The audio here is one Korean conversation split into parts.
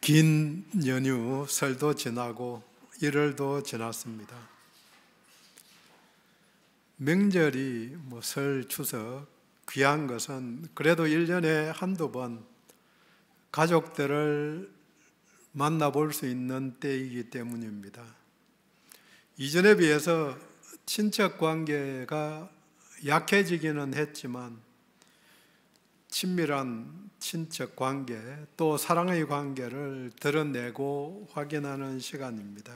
긴 연휴 설도 지나고 1월도 지났습니다. 명절이 설, 추석 귀한 것은 그래도 1년에 한두 번 가족들을 만나볼 수 있는 때이기 때문입니다. 이전에 비해서 친척 관계가 약해지기는 했지만 친밀한 친척 관계, 또 사랑의 관계를 드러내고 확인하는 시간입니다.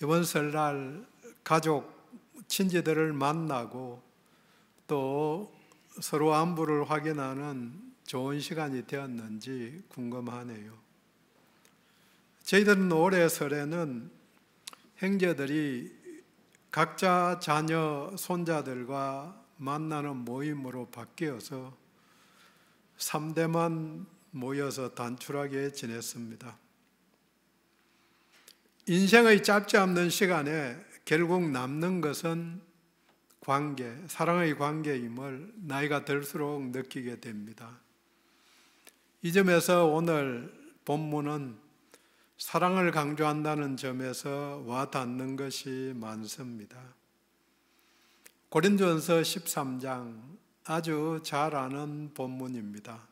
이번 설날 가족, 친지들을 만나고 또 서로 안부를 확인하는 좋은 시간이 되었는지 궁금하네요. 저희들은 올해 설에는 형제들이 각자 자녀, 손자들과 만나는 모임으로 바뀌어서 3대만 모여서 단출하게 지냈습니다. 인생의 짧지 않는 시간에 결국 남는 것은 관계, 사랑의 관계임을 나이가 들수록 느끼게 됩니다. 이 점에서 오늘 본문은 사랑을 강조한다는 점에서 와닿는 것이 많습니다. 고린도전서 13장 아주 잘 아는 본문입니다.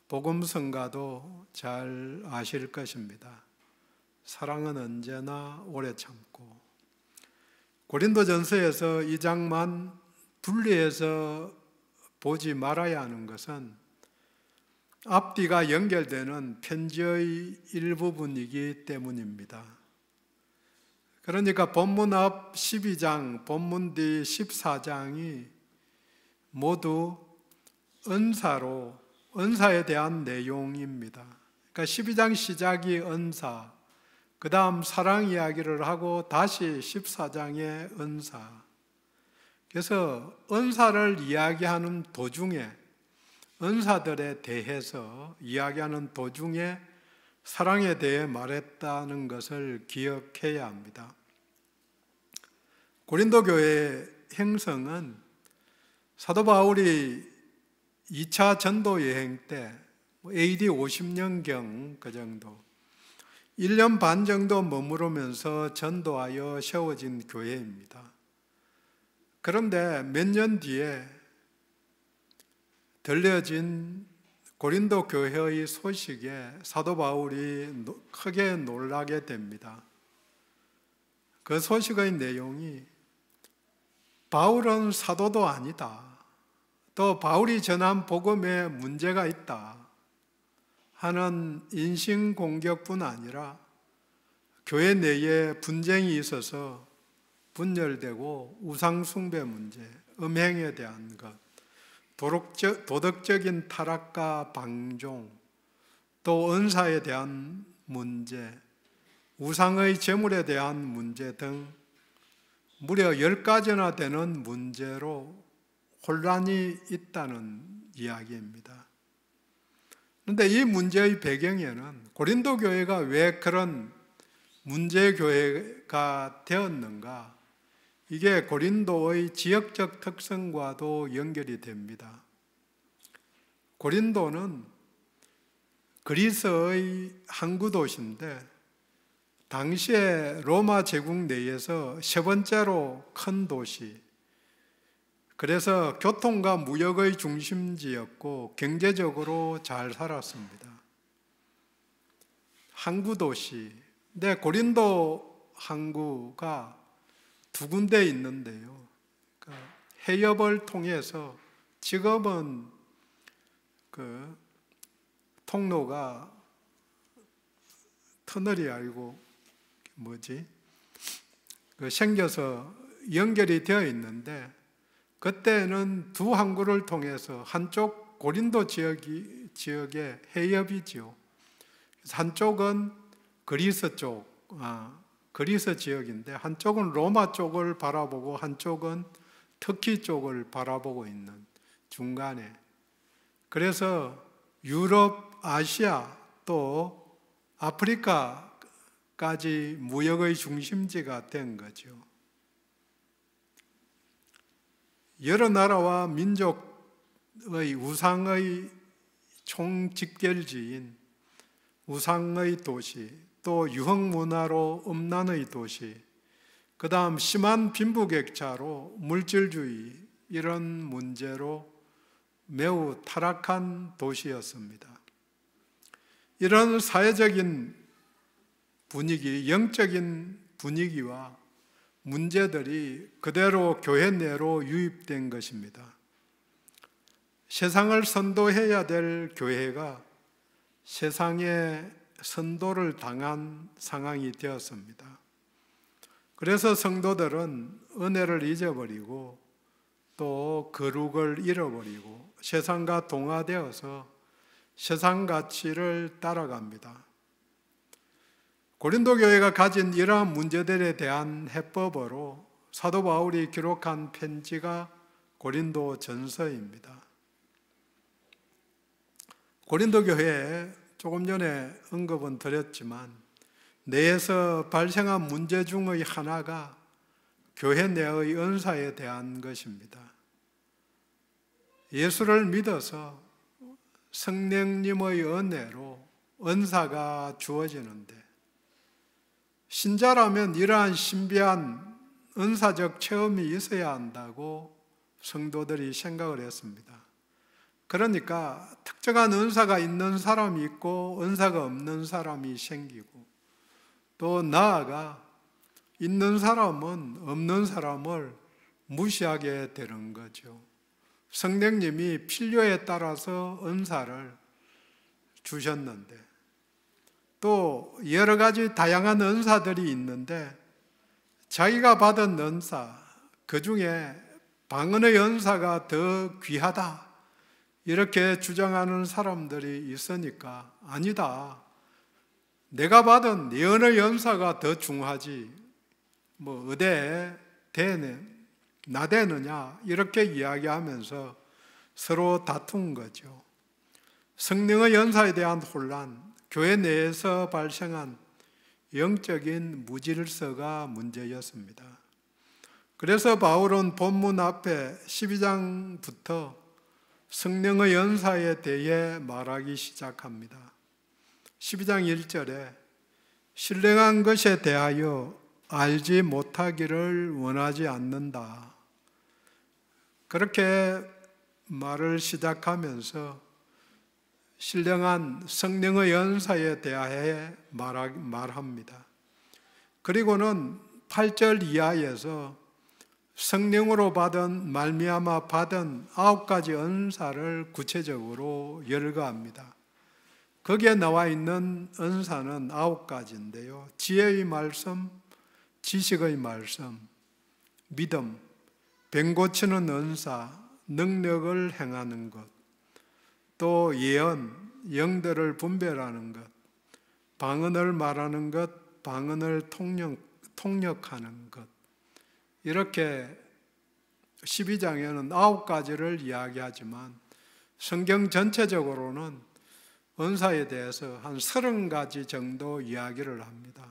복음성가도 잘 아실 것입니다. 사랑은 언제나 오래 참고. 고린도전서에서 이 장만 분리해서 보지 말아야 하는 것은 앞뒤가 연결되는 편지의 일부분이기 때문입니다. 그러니까 본문 앞 12장, 본문 뒤 14장이 모두 은사에 대한 내용입니다. 그러니까 12장 시작이 은사, 그 다음 사랑 이야기를 하고 다시 14장의 은사. 그래서 은사를 이야기하는 도중에, 은사들에 대해서 이야기하는 도중에 사랑에 대해 말했다는 것을 기억해야 합니다. 고린도 교회의 형성은 사도 바울이 2차 전도 여행 때 AD 50년경 그 정도 1년 반 정도 머무르면서 전도하여 세워진 교회입니다. 그런데 몇 년 뒤에 들려진 고린도 교회의 소식에 사도 바울이 크게 놀라게 됩니다. 그 소식의 내용이 바울은 사도도 아니다. 또 바울이 전한 복음에 문제가 있다 하는 인신공격뿐 아니라 교회 내에 분쟁이 있어서 분열되고 우상숭배 문제, 음행에 대한 것, 도덕적인 타락과 방종, 또 은사에 대한 문제, 우상의 제물에 대한 문제 등 무려 10가지나 되는 문제로 혼란이 있다는 이야기입니다. 그런데 이 문제의 배경에는 고린도 교회가 왜 그런 문제 교회가 되었는가? 이게 고린도의 지역적 특성과도 연결이 됩니다. 고린도는 그리스의 항구 도시인데 당시에 로마 제국 내에서 세 번째로 큰 도시, 그래서 교통과 무역의 중심지였고 경제적으로 잘 살았습니다. 항구 도시. 근데 고린도 항구가 두 군데 있는데요. 그러니까 해협을 통해서 지금은 그 통로가 터널이 아니고 생겨서 연결이 되어 있는데 그때는 두 항구를 통해서 한쪽 고린도 지역의 해협이죠. 한쪽은 그리스 쪽, 그리스 지역인데 한쪽은 로마 쪽을 바라보고 한쪽은 터키 쪽을 바라보고 있는 중간에. 그래서 유럽, 아시아 또 아프리카까지 무역의 중심지가 된 거죠. 여러 나라와 민족의 우상의 총집결지인 우상의 도시, 또 유흥문화로 음란의 도시, 그 다음 심한 빈부격차로 물질주의, 이런 문제로 매우 타락한 도시였습니다. 이런 사회적인 분위기, 영적인 분위기와 문제들이 그대로 교회 내로 유입된 것입니다. 세상을 선도해야 될 교회가 세상에 선도를 당한 상황이 되었습니다. 그래서 성도들은 은혜를 잊어버리고 또 거룩을 잃어버리고 세상과 동화되어서 세상 가치를 따라갑니다. 고린도 교회가 가진 이러한 문제들에 대한 해법으로 사도 바울이 기록한 편지가 고린도 전서입니다. 고린도 교회에 조금 전에 언급은 드렸지만 내에서 발생한 문제 중의 하나가 교회 내의 은사에 대한 것입니다. 예수를 믿어서 성령님의 은혜로 은사가 주어지는데 신자라면 이러한 신비한 은사적 체험이 있어야 한다고 성도들이 생각을 했습니다. 그러니까 특정한 은사가 있는 사람이 있고 은사가 없는 사람이 생기고 또 나아가 있는 사람은 없는 사람을 무시하게 되는 거죠. 성령님이 필요에 따라서 은사를 주셨는데 또 여러 가지 다양한 은사들이 있는데 자기가 받은 은사, 그 중에 방언의 은사가 더 귀하다 이렇게 주장하는 사람들이 있으니까 아니다. 내가 받은 예언의 은사가 더 중하지 뭐 의대에 나대느냐 이렇게 이야기하면서 서로 다툰 거죠. 성령의 은사에 대한 혼란, 교회 내에서 발생한 영적인 무질서가 문제였습니다. 그래서 바울은 본문 앞에 12장부터 성령의 은사에 대해 말하기 시작합니다. 12장 1절에 신령한 것에 대하여 알지 못하기를 원하지 않는다. 그렇게 말을 시작하면서 신령한 성령의 은사에 대하여 말합니다. 그리고는 8절 이하에서 성령으로 말미암아 받은 9가지 은사를 구체적으로 열거합니다. 거기에 나와 있는 은사는 9가지인데요. 지혜의 말씀, 지식의 말씀, 믿음, 병 고치는 은사, 능력을 행하는 것, 또 예언, 영들을 분별하는 것, 방언을 말하는 것, 방언을 통역하는 것. 이렇게 12장에는 9가지를 이야기하지만 성경 전체적으로는 은사에 대해서 한 30가지 정도 이야기를 합니다.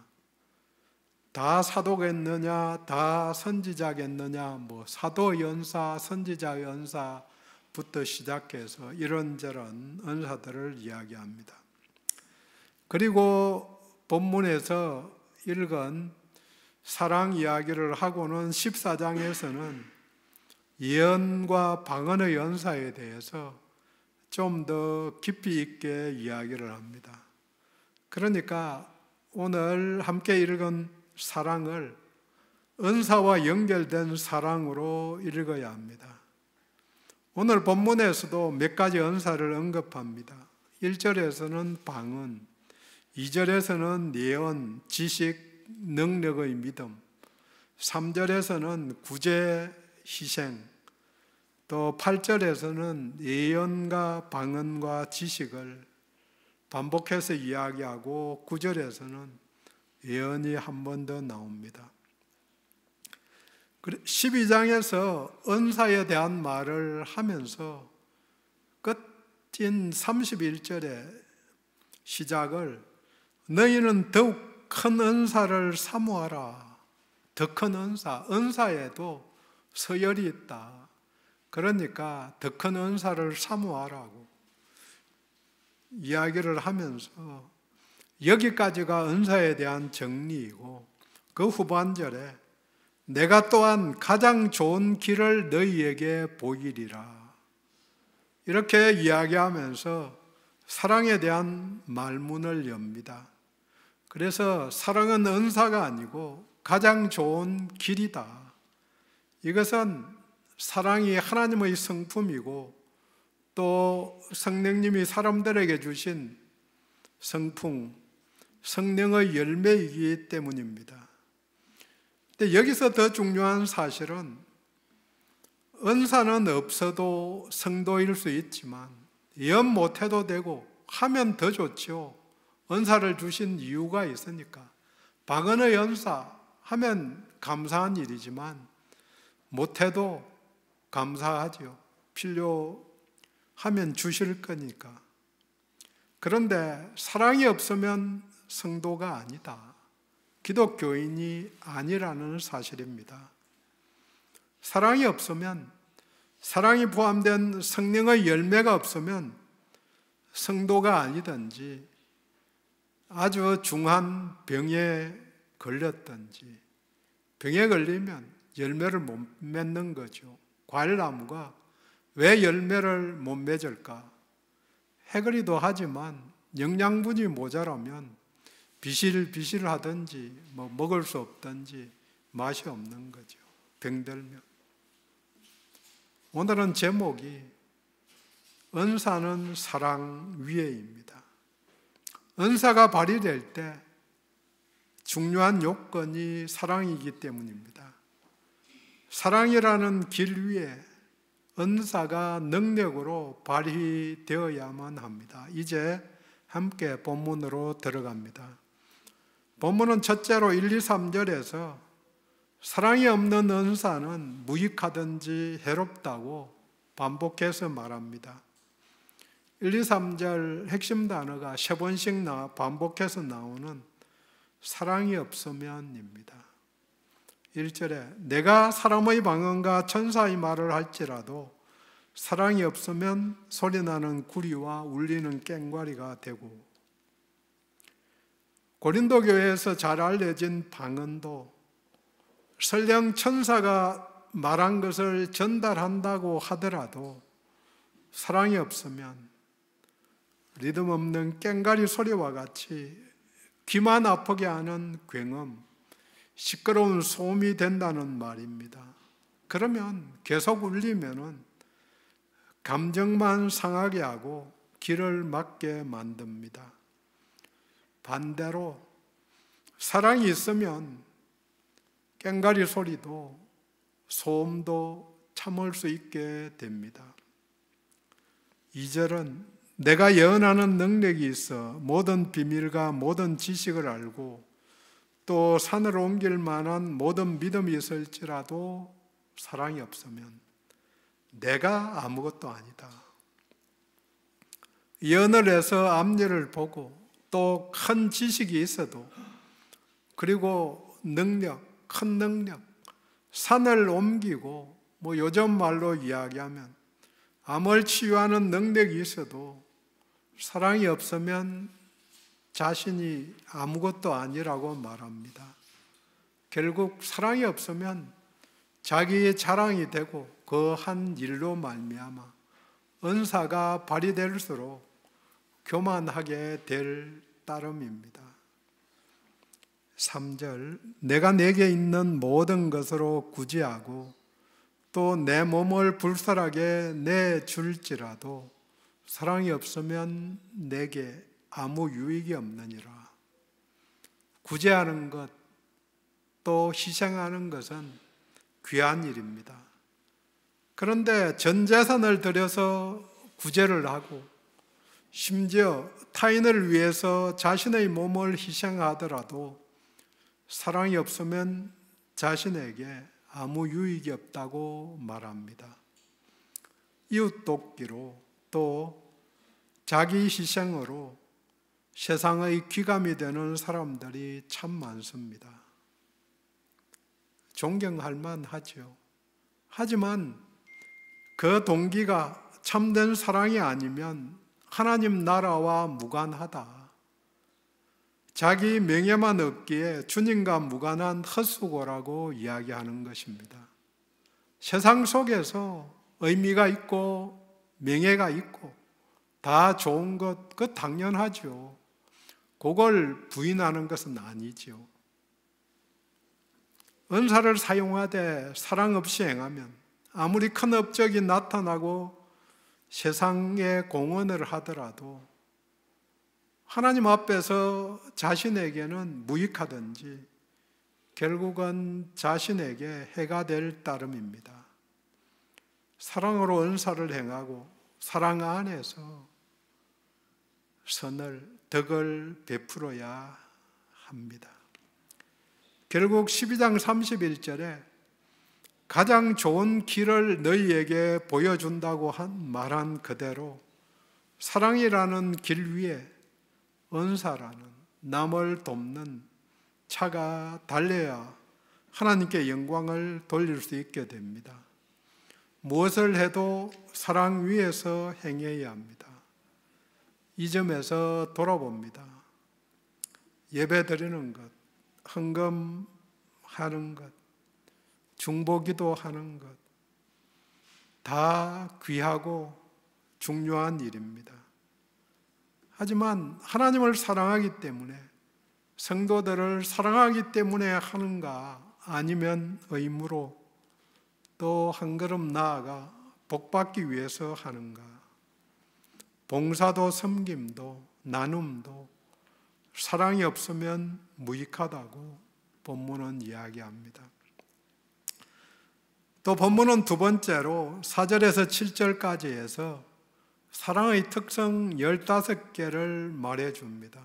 다 사도겠느냐, 다 선지자겠느냐, 뭐 사도 연사, 선지자 연사부터 시작해서 이런저런 은사들을 이야기합니다. 그리고 본문에서 읽은 사랑 이야기를 하고는 14장에서는 예언과 방언의 연사에 대해서 좀 더 깊이 있게 이야기를 합니다. 그러니까 오늘 함께 읽은 사랑을 은사와 연결된 사랑으로 읽어야 합니다. 오늘 본문에서도 몇 가지 은사를 언급합니다. 1절에서는 방언, 2절에서는 예언, 지식, 능력의 믿음, 3절에서는 구제, 희생, 또 8절에서는 예언과 방언과 지식을 반복해서 이야기하고 9절에서는 예언이 한 번 더 나옵니다. 12장에서 은사에 대한 말을 하면서 끝인 31절의 시작을 너희는 더욱 큰 은사를 사모하라. 더 큰 은사, 은사에도 서열이 있다. 그러니까 더 큰 은사를 사모하라고 이야기를 하면서 여기까지가 은사에 대한 정리이고, 그 후반절에 내가 또한 가장 좋은 길을 너희에게 보이리라, 이렇게 이야기하면서 사랑에 대한 말문을 엽니다. 그래서 사랑은 은사가 아니고 가장 좋은 길이다. 이것은 사랑이 하나님의 성품이고 또 성령님이 사람들에게 주신 성품, 성령의 열매이기 때문입니다. 근데 여기서 더 중요한 사실은 은사는 없어도 성도일 수 있지만 연 못해도 되고 하면 더 좋죠. 은사를 주신 이유가 있으니까. 박은의 은사 하면 감사한 일이지만 못해도 감사하죠. 필요하면 주실 거니까. 그런데 사랑이 없으면 성도가 아니다. 기독교인이 아니라는 사실입니다. 사랑이 없으면, 사랑이 포함된 성령의 열매가 없으면 성도가 아니든지 아주 중한 병에 걸렸든지, 병에 걸리면 열매를 못 맺는 거죠. 과일나무가 왜 열매를 못 맺을까? 해그리도 하지만 영양분이 모자라면 비실비실하든지 먹을 수 없든지 맛이 없는 거죠. 병들면. 오늘은 제목이 은사는 사랑 위에입니다. 은사가 발휘될 때 중요한 요건이 사랑이기 때문입니다. 사랑이라는 길 위에 은사가 능력으로 발휘되어야만 합니다. 이제 함께 본문으로 들어갑니다. 본문은 첫째로 1, 2, 3절에서 사랑이 없는 은사는 무익하든지 해롭다고 반복해서 말합니다. 1, 2, 3절 핵심 단어가 세 번씩 반복해서 나오는 사랑이 없으면입니다. 1절에 내가 사람의 방언과 천사의 말을 할지라도 사랑이 없으면 소리나는 구리와 울리는 꽹과리가 되고, 고린도 교회에서 잘 알려진 방언도 설령 천사가 말한 것을 전달한다고 하더라도 사랑이 없으면 리듬 없는 꽹과리 소리와 같이 귀만 아프게 하는 굉음, 시끄러운 소음이 된다는 말입니다. 그러면 계속 울리면은 감정만 상하게 하고 길을 막게 만듭니다. 반대로 사랑이 있으면 꽹과리 소리도 소음도 참을 수 있게 됩니다. 2절은 내가 예언하는 능력이 있어 모든 비밀과 모든 지식을 알고 또 산을 옮길 만한 모든 믿음이 있을지라도 사랑이 없으면 내가 아무것도 아니다. 예언을 해서 앞일을 보고 또 큰 지식이 있어도, 그리고 능력, 큰 능력, 산을 옮기고 요즘 말로 이야기하면 암을 치유하는 능력이 있어도 사랑이 없으면 자신이 아무것도 아니라고 말합니다. 결국 사랑이 없으면 자기의 자랑이 되고 그 한 일로 말미암아 은사가 발휘될수록 교만하게 될 따름입니다. 3절 내가 내게 있는 모든 것으로 구제하고 또 내 몸을 불살하게 내줄지라도 사랑이 없으면 내게 아무 유익이 없느니라. 구제하는 것, 또 희생하는 것은 귀한 일입니다. 그런데 전 재산을 들여서 구제를 하고 심지어 타인을 위해서 자신의 몸을 희생하더라도 사랑이 없으면 자신에게 아무 유익이 없다고 말합니다. 이웃 돕기로 또 자기 희생으로 세상의 귀감이 되는 사람들이 참 많습니다. 존경할 만하죠. 하지만 그 동기가 참된 사랑이 아니면 하나님 나라와 무관하다. 자기 명예만 얻기에 주님과 무관한 헛수고라고 이야기하는 것입니다. 세상 속에서 의미가 있고 명예가 있고 다 좋은 것, 그거 당연하죠. 그걸 부인하는 것은 아니죠. 은사를 사용하되 사랑 없이 행하면 아무리 큰 업적이 나타나고 세상에 공헌을 하더라도 하나님 앞에서 자신에게는 무익하든지 결국은 자신에게 해가 될 따름입니다. 사랑으로 은사를 행하고 사랑 안에서 선을, 덕을 베풀어야 합니다. 결국 12장 31절에 가장 좋은 길을 너희에게 보여준다고 말한 그대로 사랑이라는 길 위에 은사라는 남을 돕는 차가 달려야 하나님께 영광을 돌릴 수 있게 됩니다. 무엇을 해도 사랑 위에서 행해야 합니다. 이 점에서 돌아봅니다. 예배 드리는 것, 헌금하는 것, 중보기도 하는 것, 다 귀하고 중요한 일입니다. 하지만 하나님을 사랑하기 때문에, 성도들을 사랑하기 때문에 하는가, 아니면 의무로 또 한 걸음 나아가 복받기 위해서 하는가. 봉사도 섬김도 나눔도 사랑이 없으면 무익하다고 본문은 이야기합니다. 또 본문은 두 번째로 4절에서 7절까지 해서 사랑의 특성 15개를 말해줍니다.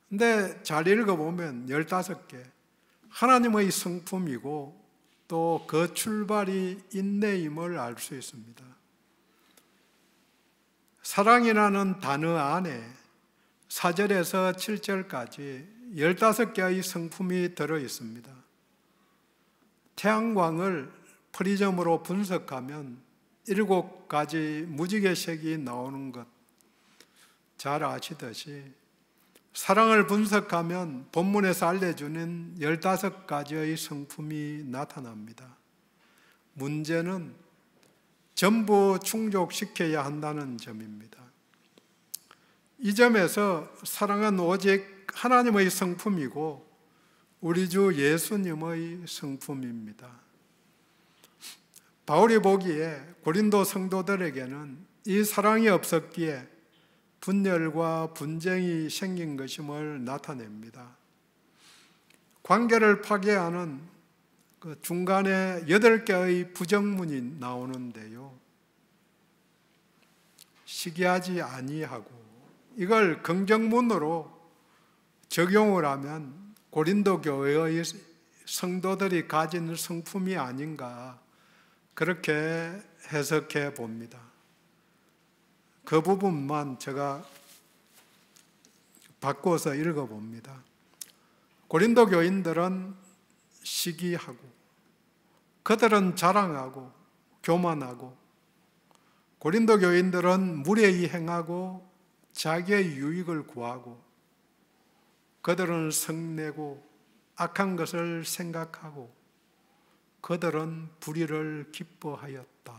근데 잘 읽어보면 15개, 하나님의 성품이고 또 그 출발이 인내임을 알 수 있습니다. 사랑이라는 단어 안에 4절에서 7절까지 15개의 성품이 들어있습니다. 태양광을 프리즘으로 분석하면 7가지 무지개색이 나오는 것 잘 아시듯이 사랑을 분석하면 본문에서 알려주는 15가지의 성품이 나타납니다. 문제는 전부 충족시켜야 한다는 점입니다. 이 점에서 사랑은 오직 하나님의 성품이고 우리 주 예수님의 성품입니다. 바울이 보기에 고린도 성도들에게는 이 사랑이 없었기에 분열과 분쟁이 생긴 것임을 나타냅니다. 관계를 파괴하는 그 중간에 8개의 부정문이 나오는데요. 시기하지 아니하고, 이걸 긍정문으로 적용을 하면 고린도 교회의 성도들이 가진 성품이 아닌가, 그렇게 해석해 봅니다. 그 부분만 제가 바꿔서 읽어봅니다. 고린도 교인들은 시기하고, 그들은 자랑하고 교만하고, 고린도 교인들은 무례히 행하고 자기의 유익을 구하고, 그들은 성내고 악한 것을 생각하고, 그들은 불의를 기뻐하였다.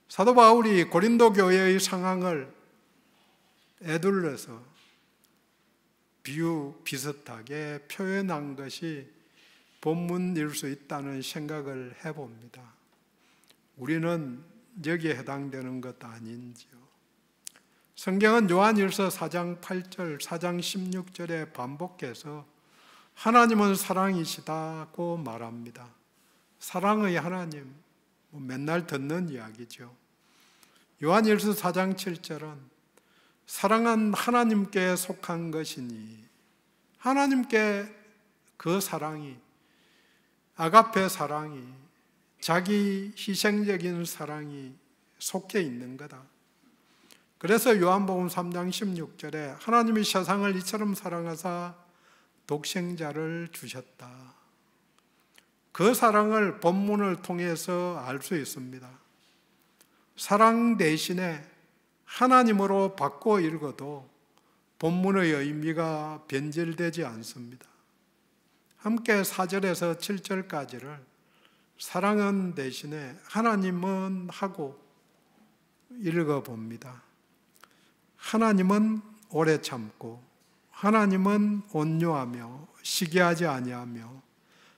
사도 바울이 고린도 교회의 상황을 에둘러서 비유 비슷하게 표현한 것이 본문일 수 있다는 생각을 해봅니다. 우리는 여기에 해당되는 것 아닌지요. 성경은 요한일서 4장 8절, 4장 16절에 반복해서 하나님은 사랑이시다고 말합니다. 사랑의 하나님, 맨날 듣는 이야기죠. 요한일서 4장 7절은 사랑은 하나님께 속한 것이니, 하나님께 그 사랑이, 아가페 사랑이, 자기 희생적인 사랑이 속해 있는 거다. 그래서 요한복음 3장 16절에 하나님이 세상을 이처럼 사랑하사 독생자를 주셨다. 그 사랑을 본문을 통해서 알 수 있습니다. 사랑 대신에 하나님으로 바꿔 읽어도 본문의 의미가 변질되지 않습니다. 함께 4절에서 7절까지를 사랑은 대신에 하나님은 하고 읽어봅니다. 하나님은 오래 참고, 하나님은 온유하며 시기하지 아니하며,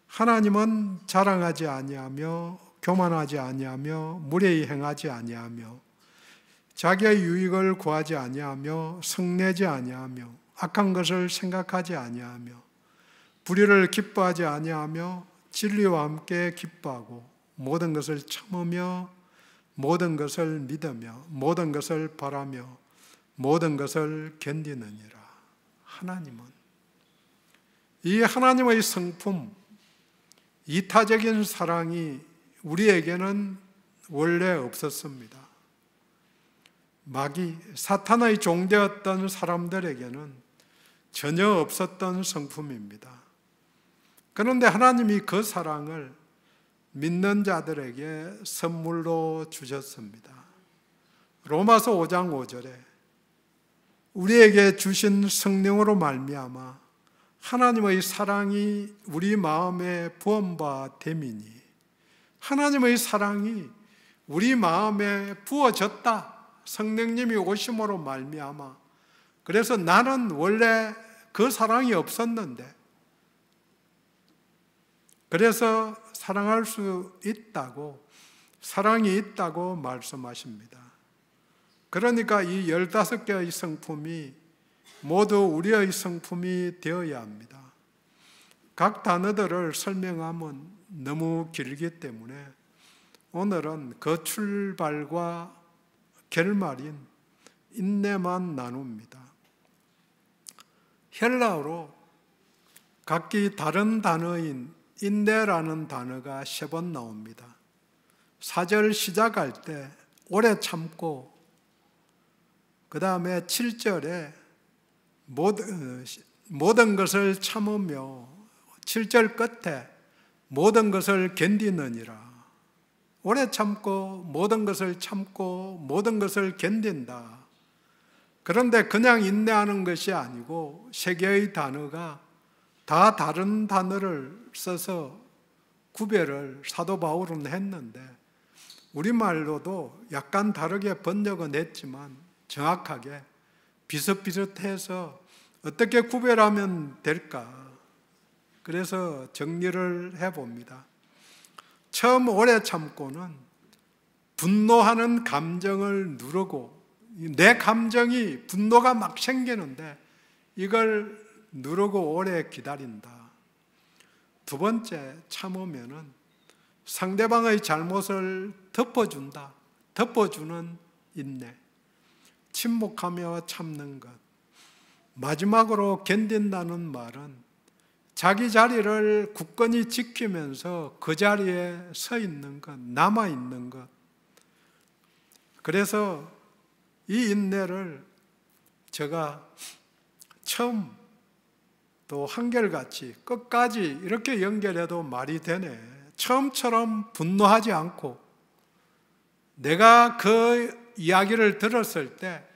하나님은 자랑하지 아니하며 교만하지 아니하며 무례히 행하지 아니하며, 자기의 유익을 구하지 아니하며 성내지 아니하며 악한 것을 생각하지 아니하며, 불의를 기뻐하지 아니하며 진리와 함께 기뻐하고, 모든 것을 참으며 모든 것을 믿으며 모든 것을 바라며 모든 것을 견디느니라. 하나님은, 이 하나님의 성품, 이타적인 사랑이 우리에게는 원래 없었습니다. 마귀, 사탄의 종되었던 사람들에게는 전혀 없었던 성품입니다. 그런데 하나님이 그 사랑을 믿는 자들에게 선물로 주셨습니다. 로마서 5장 5절에 우리에게 주신 성령으로 말미암아 하나님의 사랑이 우리 마음에 부음바 됨이니, 하나님의 사랑이 우리 마음에 부어졌다. 성령님이 오심으로 말미암아. 그래서 나는 원래 그 사랑이 없었는데, 그래서 사랑할 수 있다고, 사랑이 있다고 말씀하십니다. 그러니까 이 15개의 성품이 모두 우리의 성품이 되어야 합니다. 각 단어들을 설명하면 너무 길기 때문에 오늘은 그 출발과 결말인 인내만 나눕니다. 헬라어로 각기 다른 단어인 인내라는 단어가 3번 나옵니다. 4절 시작할 때 오래 참고, 그 다음에 7절에 모든 것을 참으며, 7절 끝에 모든 것을 견디느니라. 오래 참고 모든 것을 참고 모든 것을 견딘다. 그런데 그냥 인내하는 것이 아니고 3개의 단어가 다 다른 단어를 써서 구별을 사도 바울은 했는데, 우리말로도 약간 다르게 번역은 했지만 정확하게 비슷비슷해서 어떻게 구별하면 될까? 그래서 정리를 해봅니다. 처음 오래 참고는 분노하는 감정을 누르고, 내 감정이 분노가 막 생기는데 이걸 누르고 오래 기다린다. 2번째, 참으면은 상대방의 잘못을 덮어준다. 덮어주는 인내. 침묵하며 참는 것. 마지막으로 견딘다는 말은 자기 자리를 굳건히 지키면서 그 자리에 서 있는 것, 남아 있는 것. 그래서 이 인내를 제가 처음 또 한결같이 끝까지 이렇게 연결해도 말이 되네. 처음처럼 분노하지 않고, 내가 그 이야기를 들었을 때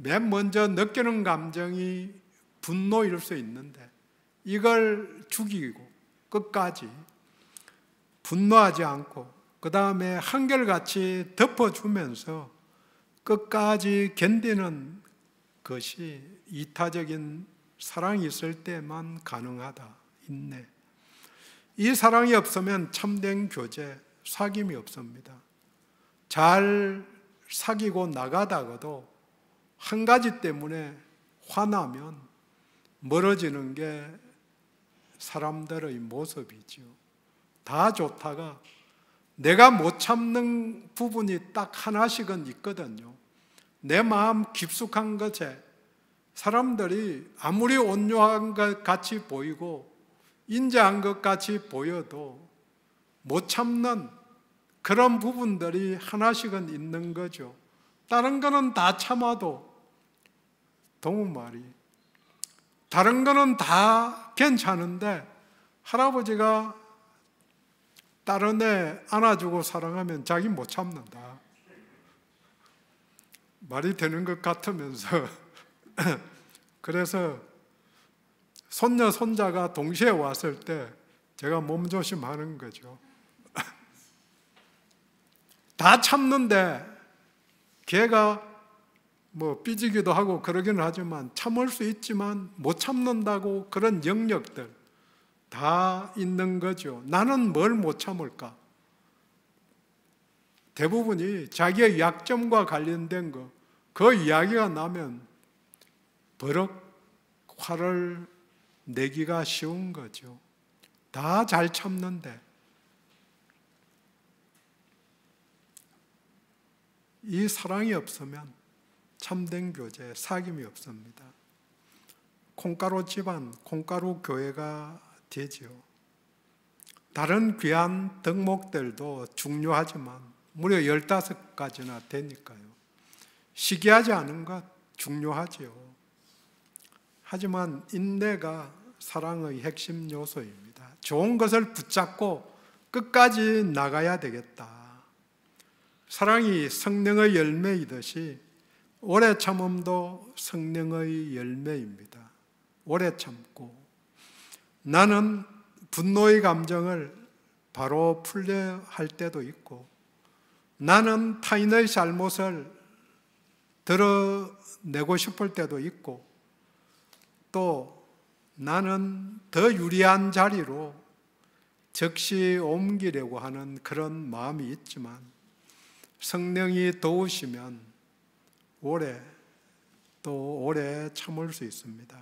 맨 먼저 느끼는 감정이 분노일 수 있는데, 이걸 죽이고 끝까지 분노하지 않고, 그 다음에 한결같이 덮어주면서 끝까지 견디는 것이 이타적인 사랑이 있을 때만 가능하다. 인내. 이 사랑이 없으면 참된 교제, 사귐이 없습니다. 잘 사귀고 나가다가도 한 가지 때문에 화나면 멀어지는 게 사람들의 모습이죠. 다 좋다가 내가 못 참는 부분이 딱 하나씩은 있거든요. 내 마음 깊숙한 것에 사람들이 아무리 온유한 것 같이 보이고 인자한 것 같이 보여도 못 참는 그런 부분들이 하나씩은 있는 거죠. 다른 거는 다 참아도, 동우말이 다른 거는 다 괜찮은데 할아버지가 다른 애 안아주고 사랑하면 자기 못 참는다. 말이 되는 것 같으면서 그래서 손녀, 손자가 동시에 왔을 때 제가 몸조심하는 거죠. 다 참는데 걔가 뭐 삐지기도 하고 그러기는 하지만 참을 수 있지만 못 참는다고 그런 영역들 다 있는 거죠. 나는 뭘 못 참을까? 대부분이 자기의 약점과 관련된 거, 그 이야기가 나면 버럭 화를 내기가 쉬운 거죠. 다 잘 참는데 이 사랑이 없으면 참된 교제, 사귐이 없습니다. 콩가루 집안, 콩가루 교회가 되지요. 다른 귀한 덕목들도 중요하지만 무려 15가지나 되니까요. 시기하지 않은 것 중요하지요. 하지만 인내가 사랑의 핵심 요소입니다. 좋은 것을 붙잡고 끝까지 나가야 되겠다. 사랑이 성령의 열매이듯이 오래 참음도 성령의 열매입니다. 오래 참고 나는 분노의 감정을 바로 풀려 할 때도 있고 나는 타인의 잘못을 드러내고 싶을 때도 있고 또 나는 더 유리한 자리로 즉시 옮기려고 하는 그런 마음이 있지만 성령이 도우시면 오래 참을 수 있습니다.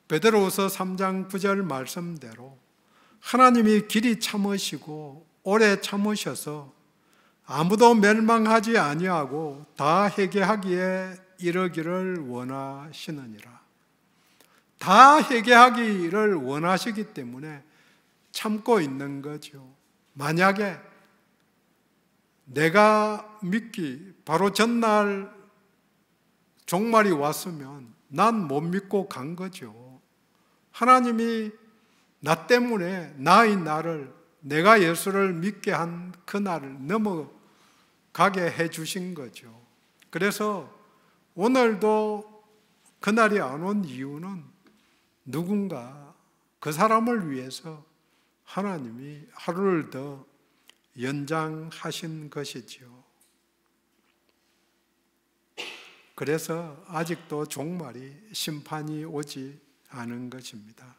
베드로후서 3장 9절 말씀대로 하나님이 길이 참으시고 오래 참으셔서 아무도 멸망하지 아니하고 다 회개하기에 이르기를 원하시느니라. 다 회개하기를 원하시기 때문에 참고 있는 거죠. 만약에 내가 믿기 바로 전날 종말이 왔으면 난 못 믿고 간 거죠. 하나님이 나 때문에 나의 날을 내가 예수를 믿게 한 그 날을 넘어가게 해 주신 거죠. 그래서 오늘도 그날이 안 온 이유는 누군가 그 사람을 위해서 하나님이 하루를 더 연장하신 것이지요. 그래서 아직도 종말이 심판이 오지 않은 것입니다.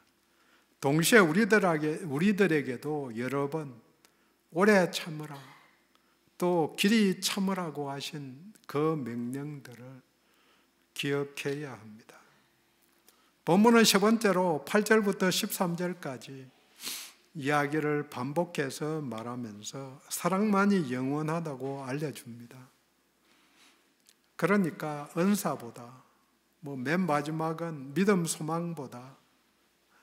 동시에 우리들에게도 여러 번 오래 참으라, 또 길이 참으라고 하신 그 명령들을 기억해야 합니다. 본문은 세 번째로 8절부터 13절까지 이야기를 반복해서 말하면서 사랑만이 영원하다고 알려줍니다. 그러니까 은사보다 맨 마지막은 믿음 소망보다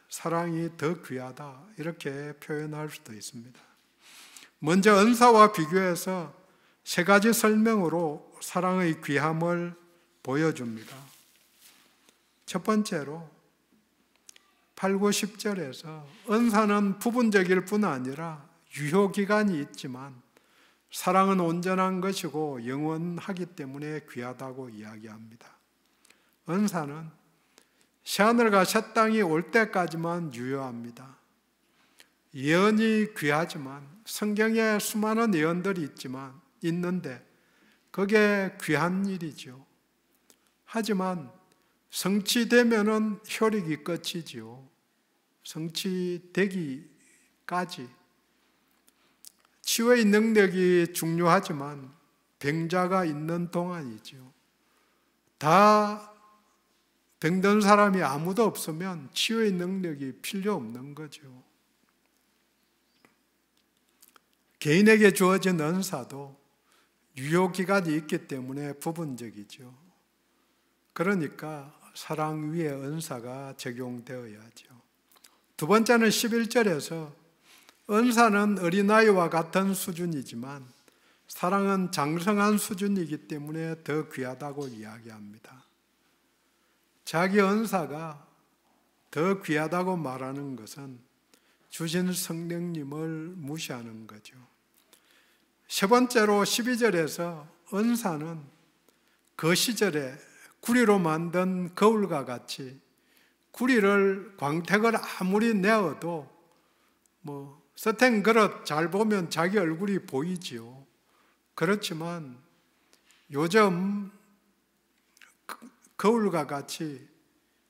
사랑이 더 귀하다 이렇게 표현할 수도 있습니다. 먼저 은사와 비교해서 세 가지 설명으로 사랑의 귀함을 보여줍니다. 첫 번째로 8, 9, 10절에서 은사는 부분적일 뿐 아니라 유효기간이 있지만 사랑은 온전한 것이고 영원하기 때문에 귀하다고 이야기합니다. 은사는 새하늘과 새 땅이 올 때까지만 유효합니다. 예언이 귀하지만 성경에 수많은 예언들이 있는데 그게 귀한 일이죠. 하지만 성취되면은 효력이 끝이지요. 성취되기까지 치유의 능력이 중요하지만 병자가 있는 동안이죠. 다 병든 사람이 아무도 없으면 치유의 능력이 필요 없는 거죠. 개인에게 주어진 은사도 유효기간이 있기 때문에 부분적이죠. 그러니까 사랑 위에 은사가 적용되어야죠. 두 번째는 11절에서 은사는 어린아이와 같은 수준이지만 사랑은 장성한 수준이기 때문에 더 귀하다고 이야기합니다. 자기 은사가 더 귀하다고 말하는 것은 주신 성령님을 무시하는 거죠. 세 번째로 12절에서 은사는 그 시절에 구리로 만든 거울과 같이 구리를 광택을 아무리 내어도 스텐 그릇 잘 보면 자기 얼굴이 보이지요. 그렇지만 요즘 거울과 같이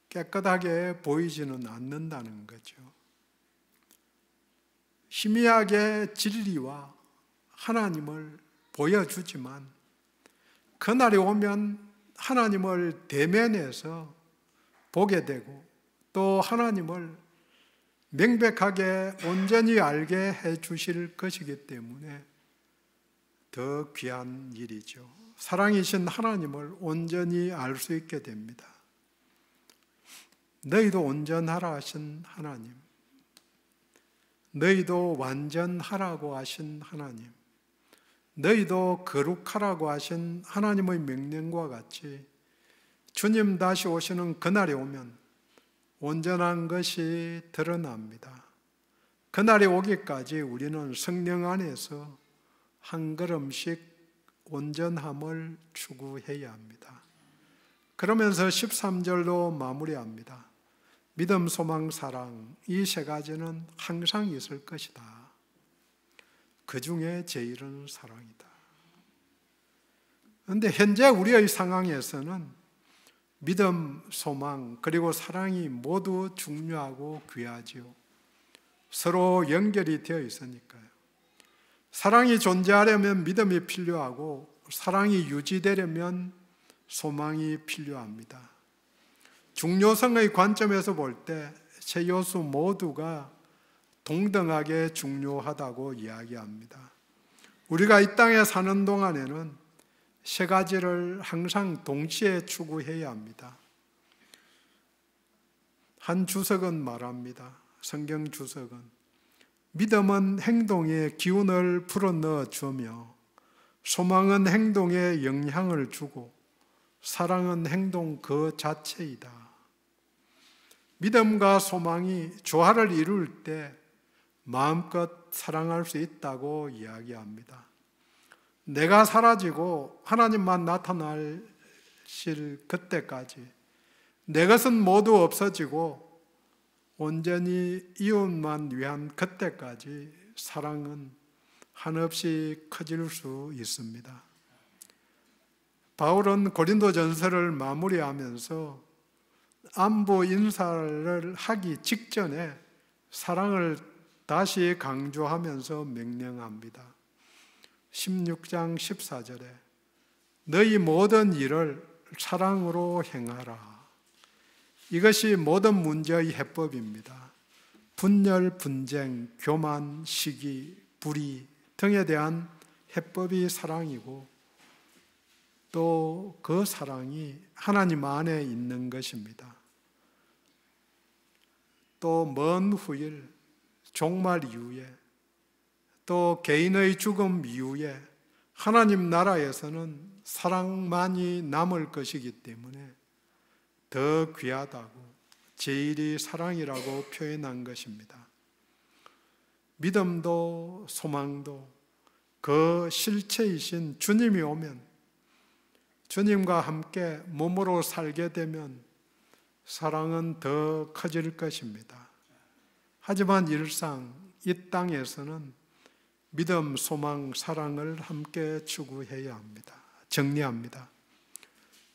깨끗하게 보이지는 않는다는 거죠. 희미하게 진리와 하나님을 보여주지만 그날이 오면 하나님을 대면해서 보게 되고 또 하나님을 명백하게 온전히 알게 해 주실 것이기 때문에 더 귀한 일이죠. 사랑이신 하나님을 온전히 알 수 있게 됩니다. 너희도 온전하라 하신 하나님, 너희도 완전하라고 하신 하나님, 너희도 거룩하라고 하신 하나님의 명령과 같이 주님 다시 오시는 그날이 오면 온전한 것이 드러납니다. 그날이 오기까지 우리는 성령 안에서 한 걸음씩 온전함을 추구해야 합니다. 그러면서 13절로 마무리합니다. 믿음, 소망, 사랑, 이 세 가지는 항상 있을 것이다. 그 중에 제일은 사랑이다. 그런데 현재 우리의 상황에서는 믿음, 소망, 그리고 사랑이 모두 중요하고 귀하지요. 서로 연결이 되어 있으니까요. 사랑이 존재하려면 믿음이 필요하고 사랑이 유지되려면 소망이 필요합니다. 중요성의 관점에서 볼 때 세 요소 모두가 동등하게 중요하다고 이야기합니다. 우리가 이 땅에 사는 동안에는 세 가지를 항상 동시에 추구해야 합니다. 한 주석은 말합니다. 성경 주석은 믿음은 행동에 기운을 불어넣어 주며 소망은 행동에 영향을 주고 사랑은 행동 그 자체이다. 믿음과 소망이 조화를 이룰 때 마음껏 사랑할 수 있다고 이야기합니다. 내가 사라지고 하나님만 나타나실 그때까지 내 것은 모두 없어지고 온전히 이웃만 위한 그때까지 사랑은 한없이 커질 수 있습니다. 바울은 고린도전서를 마무리하면서 안부 인사를 하기 직전에 사랑을 다시 강조하면서 명령합니다. 16장 14절에 너희 모든 일을 사랑으로 행하라. 이것이 모든 문제의 해법입니다. 분열, 분쟁, 교만, 시기, 불의 등에 대한 해법이 사랑이고 또 그 사랑이 하나님 안에 있는 것입니다. 또 먼 후일, 종말 이후에 또 개인의 죽음 이후에 하나님 나라에서는 사랑만이 남을 것이기 때문에 더 귀하다고 제일이 사랑이라고 표현한 것입니다. 믿음도 소망도 그 실체이신 주님이 오면 주님과 함께 몸으로 살게 되면 사랑은 더 커질 것입니다. 하지만 일상 이 땅에서는 믿음, 소망, 사랑을 함께 추구해야 합니다. 정리합니다.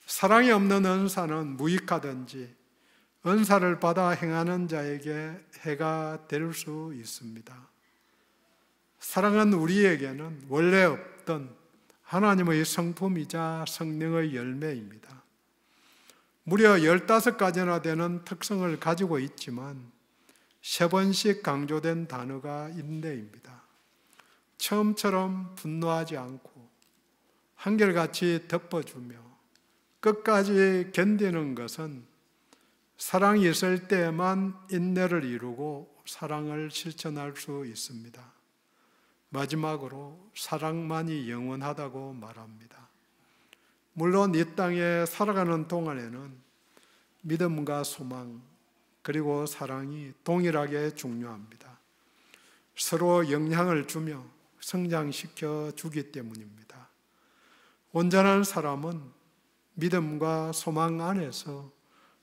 사랑이 없는 은사는 무익하든지 은사를 받아 행하는 자에게 해가 될 수 있습니다. 사랑은 우리에게는 원래 없던 하나님의 성품이자 성령의 열매입니다. 무려 15가지나 되는 특성을 가지고 있지만 3번씩 강조된 단어가 인내입니다. 처음처럼 분노하지 않고 한결같이 덮어주며 끝까지 견디는 것은 사랑이 있을 때에만 인내를 이루고 사랑을 실천할 수 있습니다. 마지막으로 사랑만이 영원하다고 말합니다. 물론 이 땅에 살아가는 동안에는 믿음과 소망 그리고 사랑이 동일하게 중요합니다. 서로 영향을 주며 성장시켜 주기 때문입니다. 온전한 사람은 믿음과 소망 안에서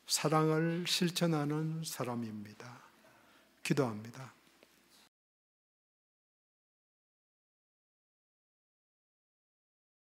사랑을 실천하는 사람입니다. 기도합니다.